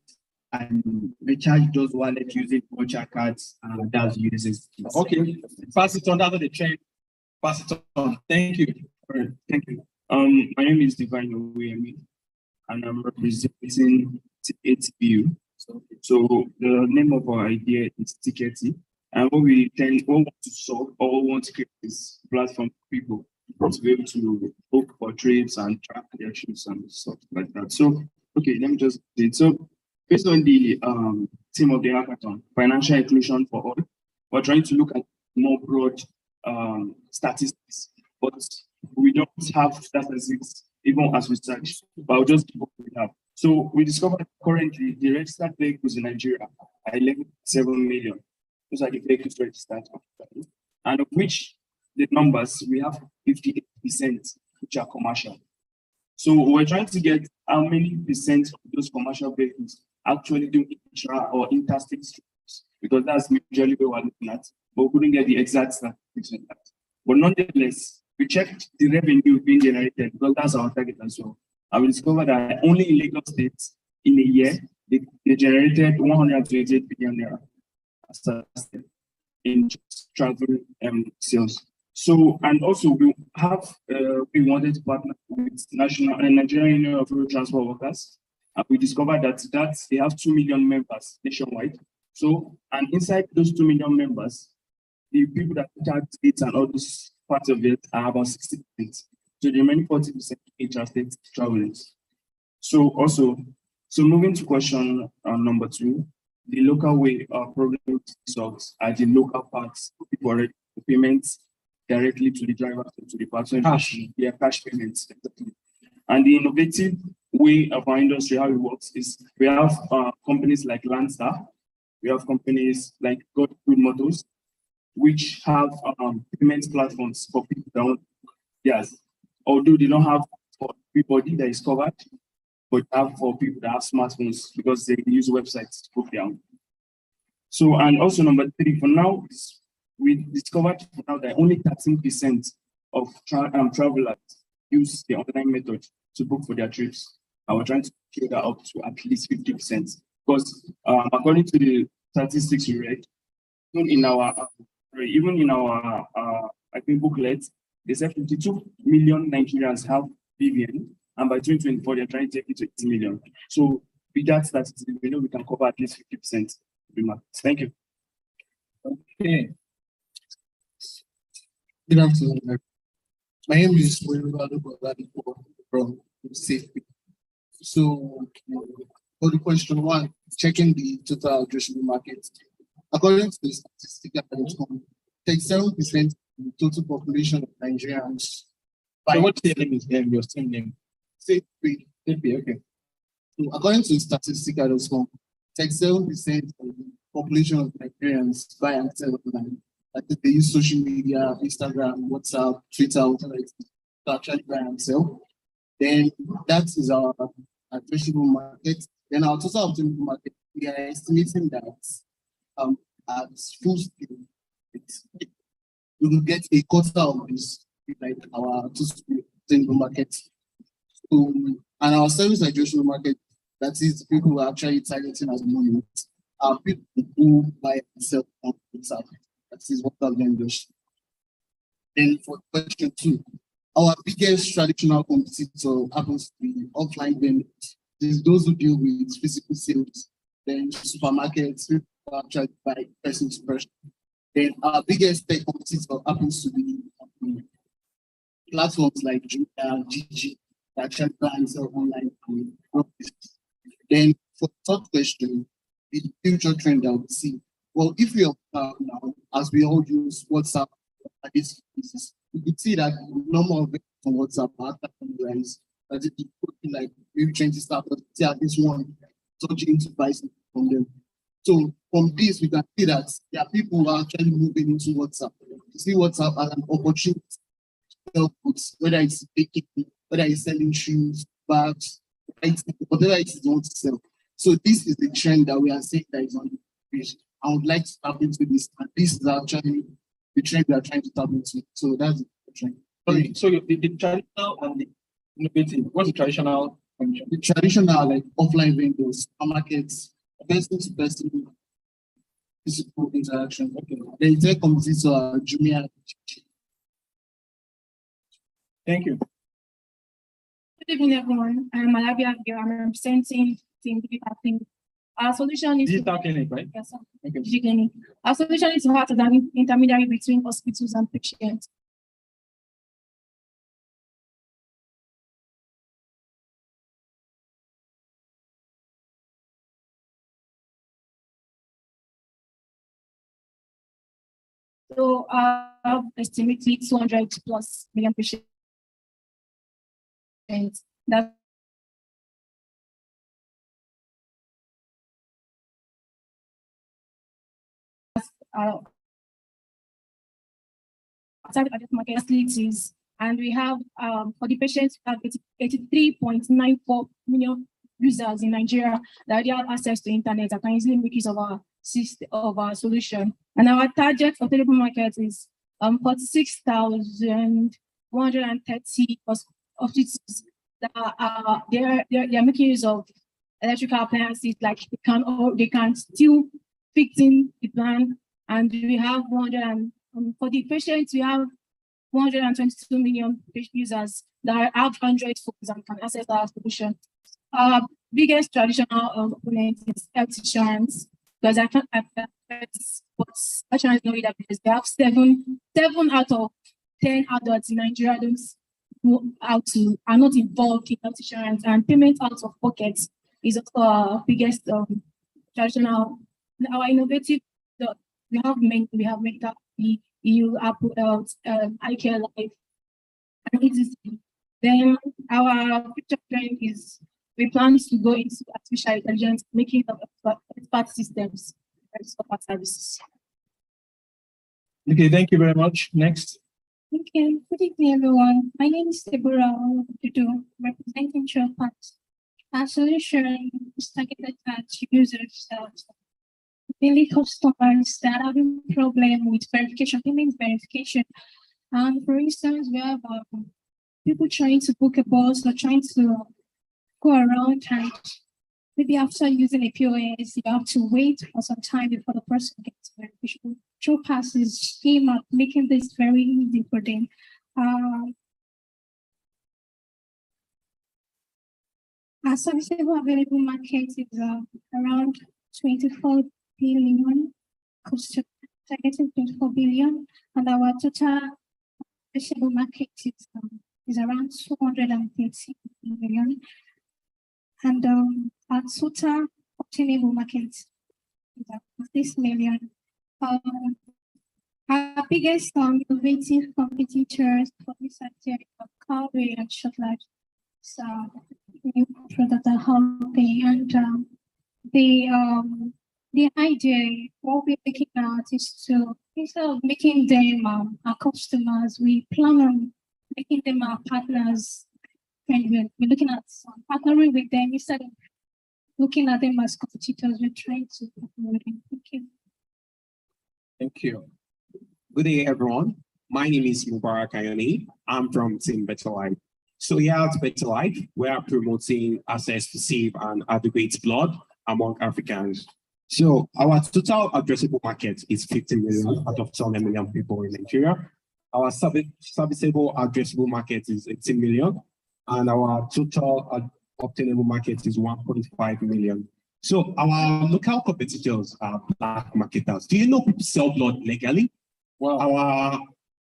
Speaker 9: and recharge those wallets using voucher cards that uses.
Speaker 1: Okay, pass it on. That's the trend. Pass it on. Thank you.
Speaker 10: All right, thank you. My name is Divine Owemi, and I'm representing THBU. So the name of our idea is Tickety, and what we want to solve or want to create is platform for people to be able to book for trips and track their trips and stuff like that. So okay, let me just do it. So based on the theme of the hackathon, financial inclusion for all, we're trying to look at more broad statistics, but we don't have statistics even as we search, but I'll just give what we have. So we discovered currently the registered vehicles in Nigeria are 11.7 million. Those are the vehicles registered, and of which the numbers we have 58%, which are commercial. So we're trying to get how many percent of those commercial vehicles actually do intra or interstate trips, because that's majorly what we're looking at, but we couldn't get the exact statistics on that. But nonetheless, we checked the revenue being generated, because that's our target as well. And we discovered that only in Lagos State, in a year, they generated 128 billion naira in travel sales. So, and also we wanted to partner with Nigerian Union of Road Transport Workers, and we discovered that they have 2 million members nationwide. So, and inside those 2 million members, the people that charge it and all those parts of it are about 60%. So the remaining 40% interstate travelers. So also, moving to question number 2, the local way of problem solves are the local parts. People already payments directly to the driver, to the person. Cash. Yeah, cash payments. Exactly. And the innovative way of our industry, how it works is we have companies like Landstar, we have companies like Good Motors, which have payment platforms for people that want, yes, although they don't have for everybody that is covered, but have for people that have smartphones because they use websites to book their own. So, and also number 3, for now, we discovered for now that only 13% of travelers use the online method to book for their trips. And we're trying to scale that up to at least 50%. Because according to the statistics we read, even in our I think booklet, they said 52 million Nigerians have BVN, and by 2024 they're trying to take it to 80 million. So with that statistic, we know we can cover at least 50%. Thank you.
Speaker 2: Okay. Good afternoon. My name is from Safety. So for the question 1, checking the total addressable market. According to the statistics, 37% of the total population of Nigerians.
Speaker 1: So what's your name? Your team name?
Speaker 2: Safety. Okay. So according to statistics.com, 37% of the population of Nigerians buy and sell online. I think they use social media, Instagram, WhatsApp, Twitter, whatever it is, to actually buy and sell. Then that is our addressable market. Then our total addressable market, we are estimating that at full scale, we will get a quarter of this, like our total addressable market. So, and our service addressable market, that is people who are actually targeting at the moment, are people who buy and sell on WhatsApp. That is what I've learned. Then for question 2, our biggest traditional competitor happens to be offline vendors. There's those who deal with physical sales, then supermarkets, people who actually buy person to person. Then our biggest tech competitor happens to be platforms like Jumia, GG, that actually buy and sell online. Then for the third question, the future trend that we see. Well, if we are now, as we all use WhatsApp, we could see that the number of on WhatsApp are rise. That it could be like maybe 20 staff, but see at least one touching to buy something from them. So from this, we can see that there are people who are actually moving into WhatsApp. You see WhatsApp as an opportunity to sell goods, whether it's baking, whether it's selling shoes, bags, whatever it is you want to sell. So this is the trend that we are seeing that is on the page. I would like to tap into this, and this is actually the trend we are trying to tap into. So that's the trend.
Speaker 1: So the traditional and the innovative, what's the traditional function?
Speaker 2: The traditional, like offline vendors, markets, person to person, physical interaction. Okay. The tech competitor are Jumia.
Speaker 1: Thank you.
Speaker 11: Good evening, everyone. I'm Malabia. I'm representing Team Digital. Our solution is
Speaker 1: Digital clinic, right?
Speaker 11: Yes, sir.
Speaker 1: Okay.
Speaker 11: Digital clinic. Our solution is to act as an intermediary between hospitals and patients. So estimately 200 plus million patients. That's outside of market facilities, and we have for the patients, we have 83.94 million users in Nigeria that already have access to internet that can easily make use of our system, of our solution. And our target for the market is 46,130 hospitals that are they're making use of electrical appliances, like they can still fit in the plan. And we have 100 and for the patients, we have 122 million users that have Android phones and can access our solution. Our biggest traditional component is health insurance, because I can't affect but insurance know that because they have seven out of 10 adults in Nigeria don't know how to, are not involved in health insurance, and payment out of pocket is also our biggest traditional. Our innovative, we have Mental EU, Apple Health, iCare Life, and EasyC. Then our future trend is we plan to go into artificial intelligence, making of expert systems and support services.
Speaker 1: Okay, thank you very much. Next.
Speaker 11: Thank you. Good evening, everyone. My name is Deborah Dudu, representing Showpass. Our solution is targeted at users that mainly customers that are having problem with verification, payment verification. And for instance, we have people trying to book a bus or trying to go around, and maybe after using a POS, you have to wait for some time before the person gets verification. Showpass is aimed at making this very easy for them. Our serviceable available market is around 24 billion, targeting 24 billion, and our total serviceable market is around 230 million. And our total obtainable market is 6 million. Our biggest innovative competitors for this idea are Calway and Shotlight. So new product are helping, and the idea what we're looking at is to, instead of making them our customers, we plan on making them our partners. And we're looking at partnering with them instead of looking at them as competitors. We're trying to partner with them. Thank you.
Speaker 12: Thank you. Good day, everyone. My name is Mubarak Ayani. I'm from Team Better Life. So here at Better Life, we are promoting access to safe and adequate blood among Africans. So our total addressable market is 50 million out of 200 million people in Nigeria. Our serviceable addressable market is 18 million, and our total obtainable market is 1.5 million. So our local competitors are black marketers. Do you know people sell blood legally? Well, our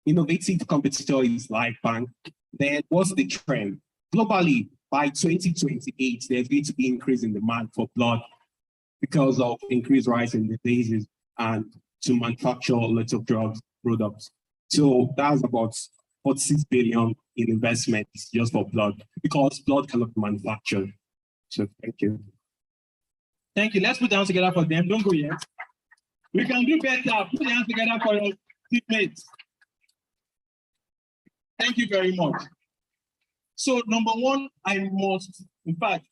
Speaker 12: innovative competitor is LifeBank. Then what's the trend? Globally, by 2028, there's going to be increase in demand for blood because of increased rise in diseases and to manufacture lots of drugs products. So that's about 46 billion in investments just for blood, because blood cannot be manufactured. So thank you.
Speaker 1: Thank you. Let's put hands together for them. Don't go yet. We can do better. Put your hands together for your teammates. Thank you very much. So number one, I must, in fact,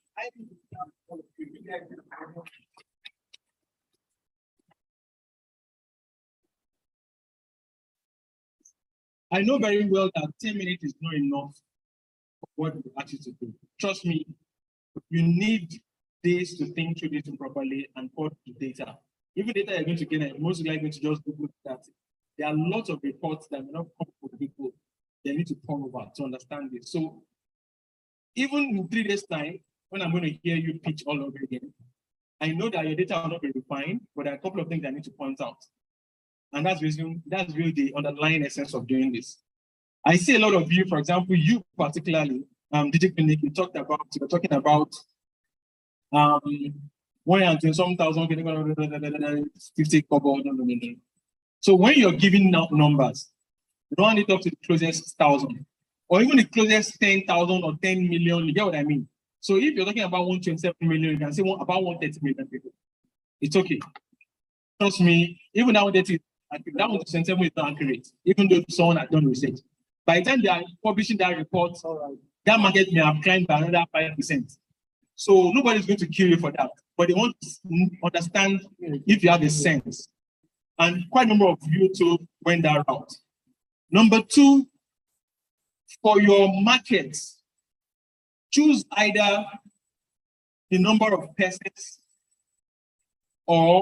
Speaker 1: I know very well that 10 minutes is not enough for what we ask you to do. Trust me, you need days to think through this properly and put the data. Even data you're going to get, most likely going to just Google that. There are lots of reports that will not come from people. They need to come over to understand this. So even in 3 days' time, when I'm going to hear you pitch all over again, I know that your data will not be refined, but there are a couple of things I need to point out. And that's really the underlying essence of doing this. I see a lot of you, for example, you particularly, DigiClinic, you're talking about 120,000, 50 kobo. So when you're giving out numbers, you don't need to talk to the closest 1,000, or even the closest 10,000 or 10 million. You get what I mean? So if you're talking about 127 million, you can say about 130 million people. It's okay. Trust me, even that 127 is not accurate, even though someone has done research. By the time they are publishing that report, that market may have climbed by another 5%. So nobody's going to kill you for that. But they want to understand if you have a sense. And quite a number of you too went that route. Number two, for your markets, choose either the number of persons or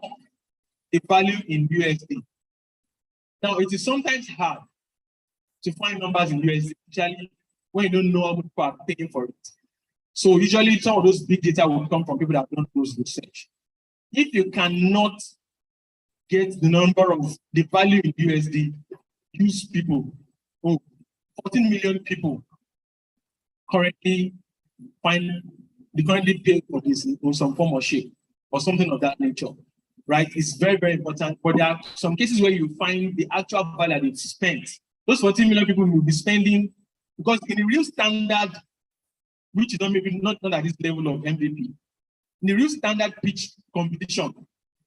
Speaker 1: the value in USD. Now, it is sometimes hard to find numbers in USD, especially when you don't know how much people are paying for it. So usually some of those big data will come from people that don't do research. If you cannot get the number of the value in USD, use people. 14 million people currently pay for this in some form or shape or something of that nature, right? It's very, very important. But there are some cases where you find the actual value that it's spent. Those 14 million people will be spending, because in the real standard, which is maybe not at this level of MVP, in the real standard pitch competition,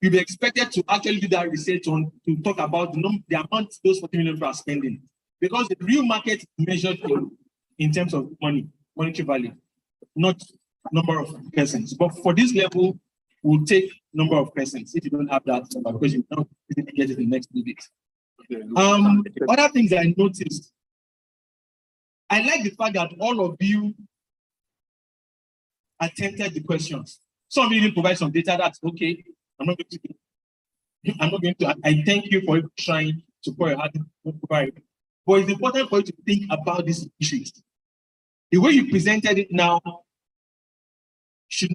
Speaker 1: you'll be expected to actually do that research on to talk about the amount those 14 million people are spending. Because the real market is measured in terms of monetary value, not number of persons. But for this level, we'll take number of persons if you don't have that number, because you don't really get it in the next 2 weeks. Other things I noticed, I like the fact that all of you attempted the questions. Some of you didn't provide some data. That's okay. I'm not going to. I thank you for trying to pour your heart to provide. But it's important for you to think about these issues. The way you presented it now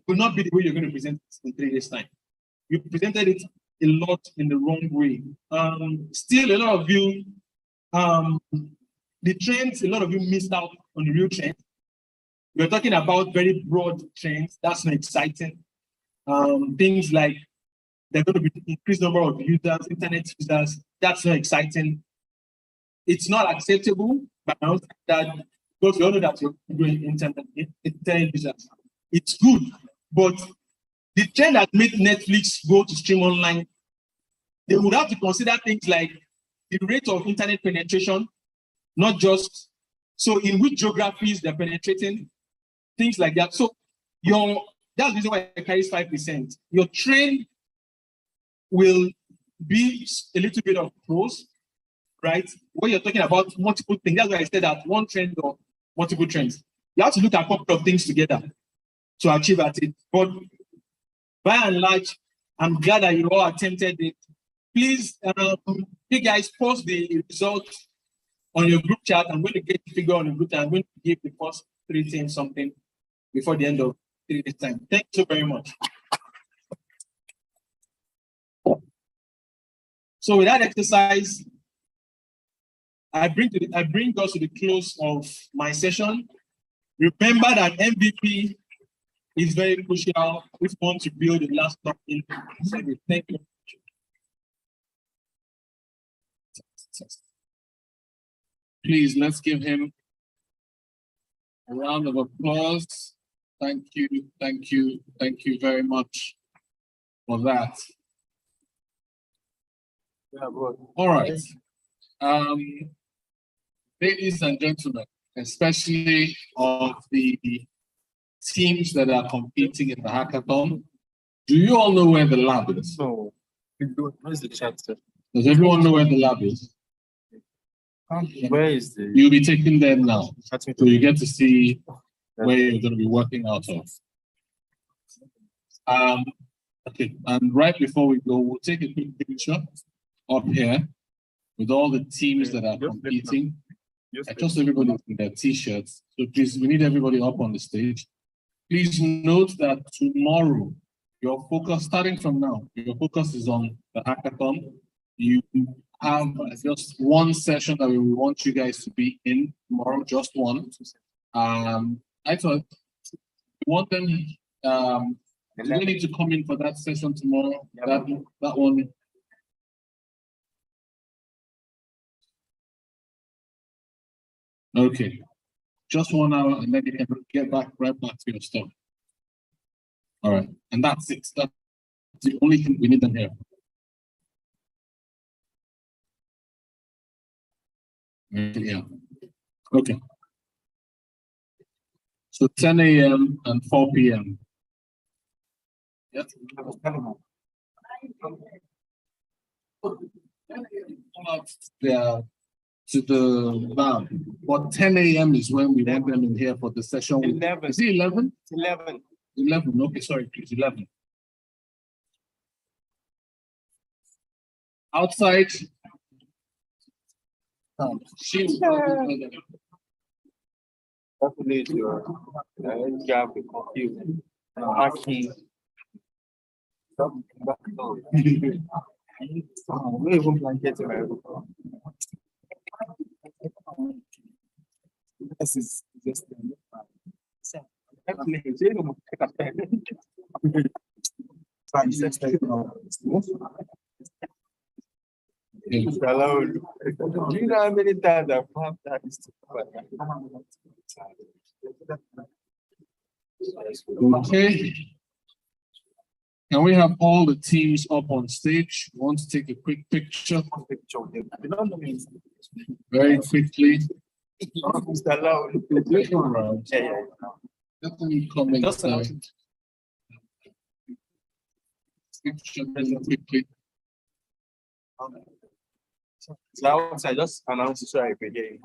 Speaker 1: will not be the way you're going to present it in 3 days' time. You presented it a lot in the wrong way. Still, a lot of you, the trends, a lot of you missed out on the real trend. We're talking about very broad trends. That's not exciting. Things like there's going to be increased number of users, internet users. That's not exciting. It's not acceptable, but I don't think that, because we all know that you're doing internet users. It's good, but the trend that made Netflix go to stream online, they would have to consider things like the rate of internet penetration, not just, so in which geographies they're penetrating, things like that. So that's the reason why it carries 5%. Your trend will be a little bit of pros, right? When you're talking about multiple things, that's why I said that one trend or multiple trends. You have to look at a couple of things together to achieve at it. But by and large, I'm glad that you all attempted it. Please, you guys post the results on your group chat. I'm going to get the figure on the group chat. I'm going to give the first 3 teams something before the end of 3 days' time. Thank you very much. So with that exercise, I bring us to the close of my session. Remember that MVP is very crucial if you want to build a laptop in. Thank you. Please, let's give him a round of applause. Thank you very much for that. All right. Ladies and gentlemen, especially of the teams that are competing in the hackathon, do you all know where the lab is?
Speaker 10: So, where's the chat, sir?
Speaker 1: Does everyone know where the lab is?
Speaker 10: Where is the?
Speaker 1: You'll be taking them now. So you get to see where you're going to be working out of. Okay, and right before we go, we'll take a quick picture up here with all the teams that are competing. I trust everybody in their t-shirts. So please, we need everybody up on the stage. Please note that tomorrow, your focus, starting from now, your focus is on the hackathon. You have just one session that we want you guys to be in tomorrow, just one. I thought we want them, do they need to come in for that session tomorrow? That one. Okay, just 1 hour and then you can get right back to your stuff. All right, and that's it. That's the only thing we need them here. Yeah. Okay. So 10 a.m. and 4 p.m. Yes. To the lab. But 10 a.m. is when we want them in here for the session.
Speaker 10: 11.
Speaker 1: Is it 11?
Speaker 10: 11.
Speaker 1: 11. Okay, sorry, please. 11. Outside.
Speaker 10: Hopefully, your job is confused. Hacking. We even blanket this is just hello. Do you know how many times I've found that?
Speaker 1: Okay. Can we have all the teams up on stage? We want to take a quick picture.
Speaker 13: Very quickly. Comments. Quickly.
Speaker 14: So I just announced it so I begin.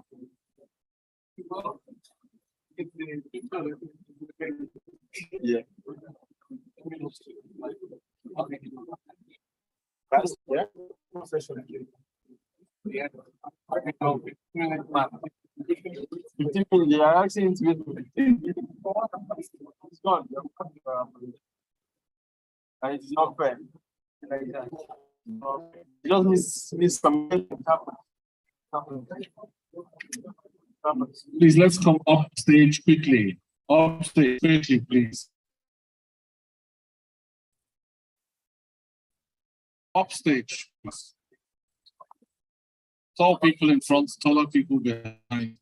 Speaker 14: Yeah. That's yeah. Yeah. 15 minutes, yeah, actually, it's gone. And it's not fair. Like that. You just miss some.
Speaker 13: Please, let's come up stage quickly. Up stage quickly, please. Up stage. Tall people in front, taller people behind.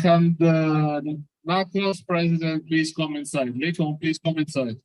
Speaker 13: Can the NACOS president please come inside? Layton, please come inside.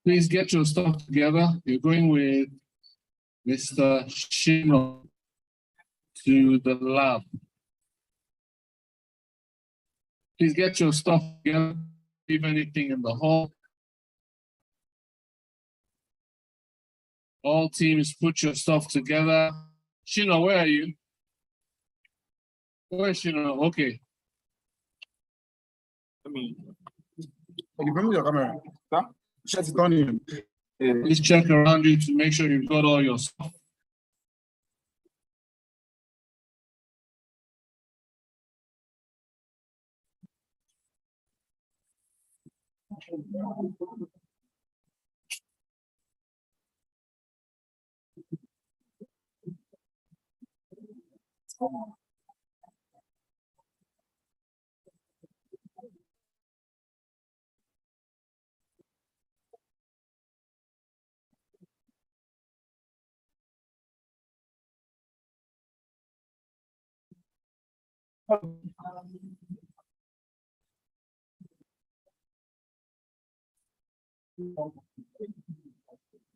Speaker 13: Please get your stuff together. You're going with Mr. Shino to the lab. Please get your stuff together. Leave anything in the hall. All teams, put your stuff together. Shino, where are you? Where is Shino? Okay.
Speaker 4: You bring me your camera. Huh? Shut it on.
Speaker 13: Please check around you to make sure you've got all your stuff.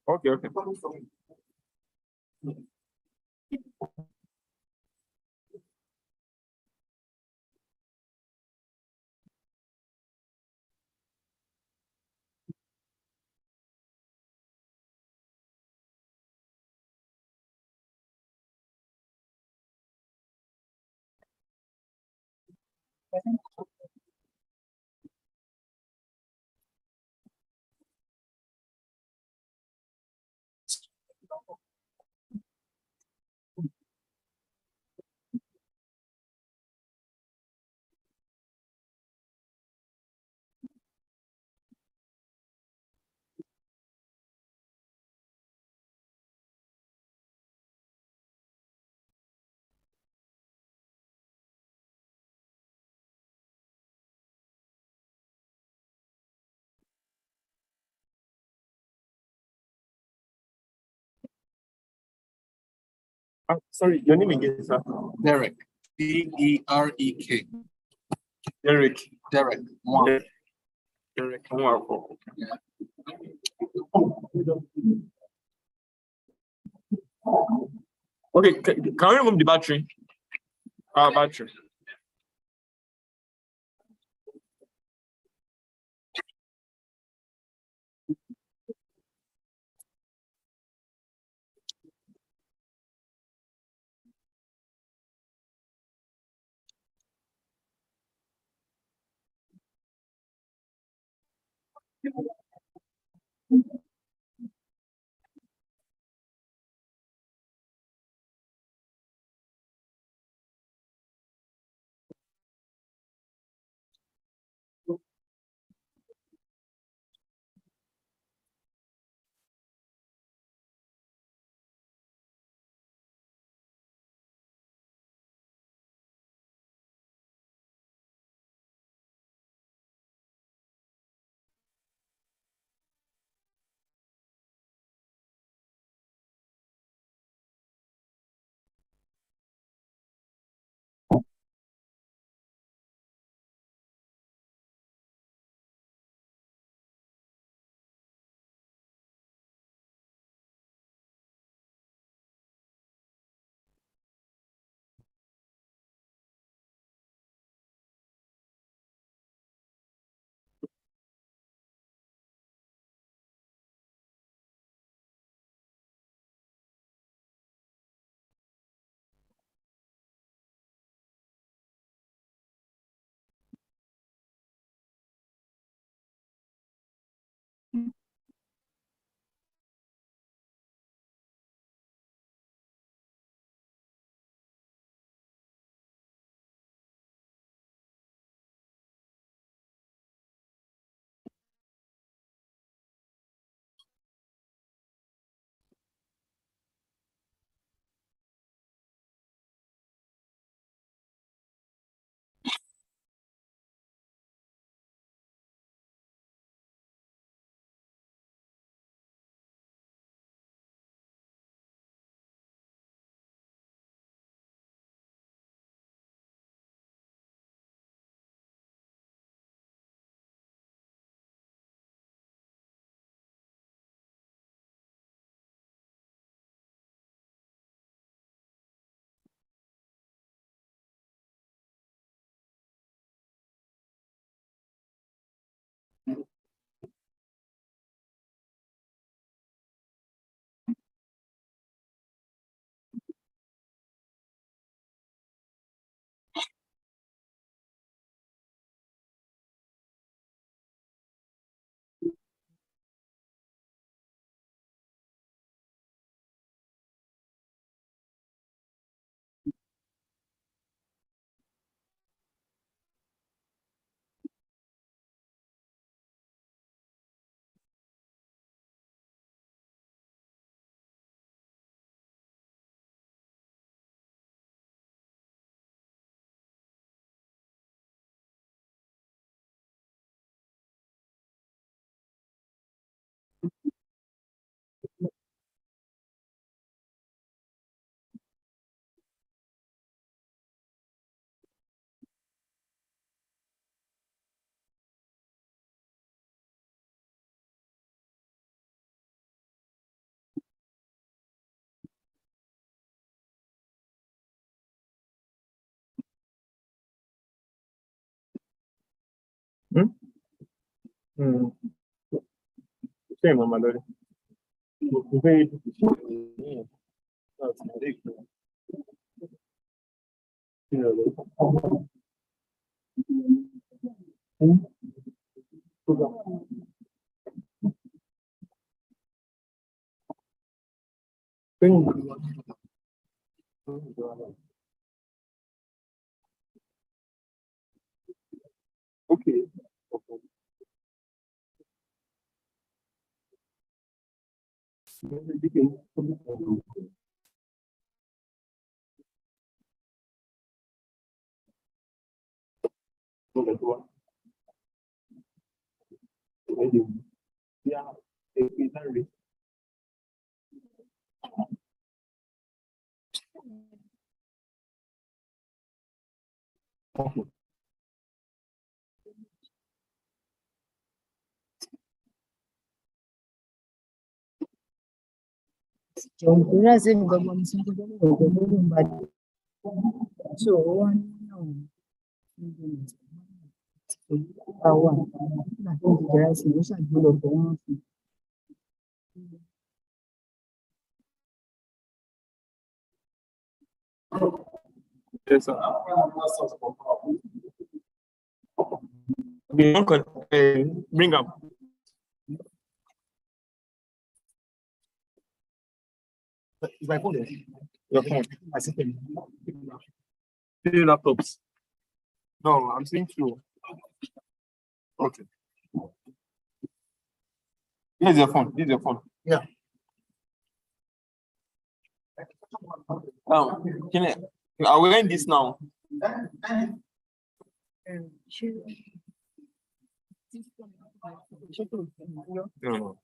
Speaker 14: Okay, okay. Sorry, your name again, sir?
Speaker 13: Derek. D-E-R-E-K.
Speaker 14: Derek.
Speaker 13: Derek.
Speaker 14: Derek. Wow. Okay, can we remove the battery? Battery. Same, Mama Lori. Okay. Yeah, Yes, sir. Bring up.
Speaker 4: Is my phone there?
Speaker 14: Your phone.
Speaker 4: I see them.
Speaker 14: Three laptops. No, I'm seeing two. Okay. Here's your phone. Here's your phone.
Speaker 4: Yeah.
Speaker 14: Can I? Are we in this now? No.